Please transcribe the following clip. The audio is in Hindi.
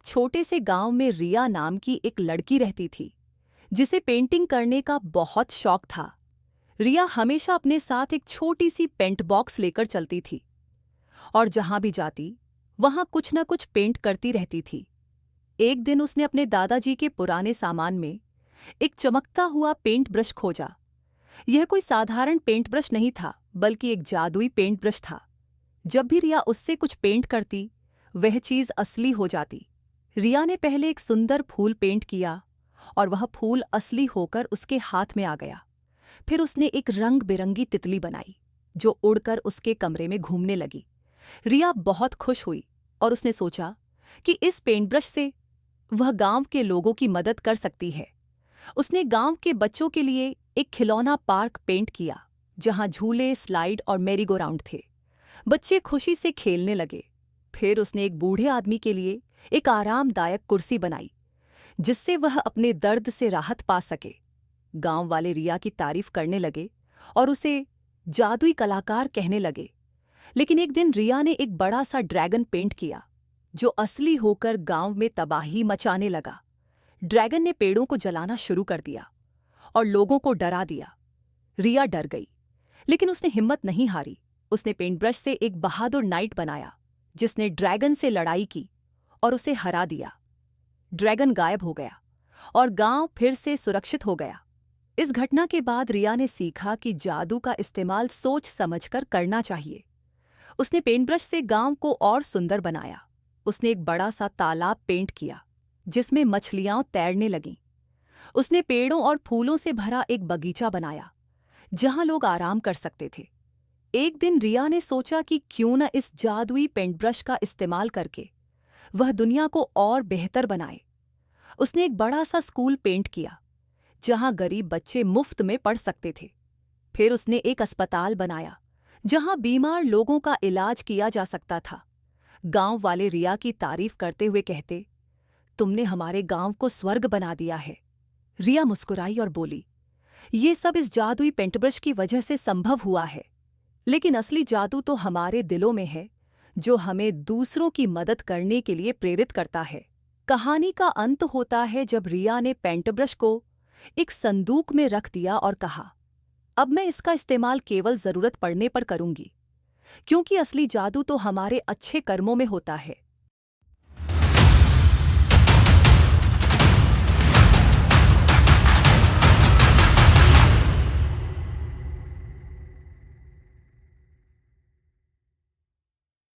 छोटे से गांव में रिया नाम की एक लड़की रहती थी जिसे पेंटिंग करने का बहुत शौक था। रिया हमेशा अपने साथ एक छोटी सी पेंट बॉक्स लेकर चलती थी और जहां भी जाती वहां कुछ न कुछ पेंट करती रहती थी। एक दिन उसने अपने दादाजी के पुराने सामान में एक चमकता हुआ पेंट ब्रश खोजा। यह कोई साधारण पेंट ब्रश नहीं था, बल्कि एक जादुई पेंट ब्रश था। जब भी रिया उससे कुछ पेंट करती, वह चीज असली हो जाती। रिया ने पहले एक सुंदर फूल पेंट किया और वह फूल असली होकर उसके हाथ में आ गया। फिर उसने एक रंग बिरंगी तितली बनाई जो उड़कर उसके कमरे में घूमने लगी। रिया बहुत खुश हुई और उसने सोचा कि इस पेंट ब्रश से वह गांव के लोगों की मदद कर सकती है। उसने गांव के बच्चों के लिए एक खिलौना पार्क पेंट किया जहां झूले, स्लाइड और मैरीगो राउंड थे। बच्चे खुशी से खेलने लगे। फिर उसने एक बूढ़े आदमी के लिए एक आरामदायक कुर्सी बनाई जिससे वह अपने दर्द से राहत पा सके। गांव वाले रिया की तारीफ करने लगे और उसे जादुई कलाकार कहने लगे। लेकिन एक दिन रिया ने एक बड़ा सा ड्रैगन पेंट किया जो असली होकर गांव में तबाही मचाने लगा। ड्रैगन ने पेड़ों को जलाना शुरू कर दिया और लोगों को डरा दिया। रिया डर गई, लेकिन उसने हिम्मत नहीं हारी। उसने पेंट ब्रश से एक बहादुर नाइट बनाया जिसने ड्रैगन से लड़ाई की और उसे हरा दिया। ड्रैगन गायब हो गया और गांव फिर से सुरक्षित हो गया। इस घटना के बाद रिया ने सीखा कि जादू का इस्तेमाल सोच समझकर करना चाहिए। उसने पेंट ब्रश से गांव को और सुंदर बनाया। उसने एक बड़ा सा तालाब पेंट किया जिसमें मछलियां तैरने लगीं। उसने पेड़ों और फूलों से भरा एक बगीचा बनाया जहां लोग आराम कर सकते थे। एक दिन रिया ने सोचा कि क्यों न इस जादुई पेंट ब्रश का इस्तेमाल करके वह दुनिया को और बेहतर बनाए। उसने एक बड़ा सा स्कूल पेंट किया जहां गरीब बच्चे मुफ्त में पढ़ सकते थे। फिर उसने एक अस्पताल बनाया जहां बीमार लोगों का इलाज किया जा सकता था। गांव वाले रिया की तारीफ करते हुए कहते, तुमने हमारे गांव को स्वर्ग बना दिया है। रिया मुस्कुराई और बोली, ये सब इस जादुई पेंट ब्रश की वजह से संभव हुआ है। लेकिन असली जादू तो हमारे दिलों में है, जो हमें दूसरों की मदद करने के लिए प्रेरित करता है। कहानी का अंत होता है जब रिया ने पेंट ब्रश को एक संदूक में रख दिया और कहा, अब मैं इसका इस्तेमाल केवल जरूरत पड़ने पर करूंगी, क्योंकि असली जादू तो हमारे अच्छे कर्मों में होता है।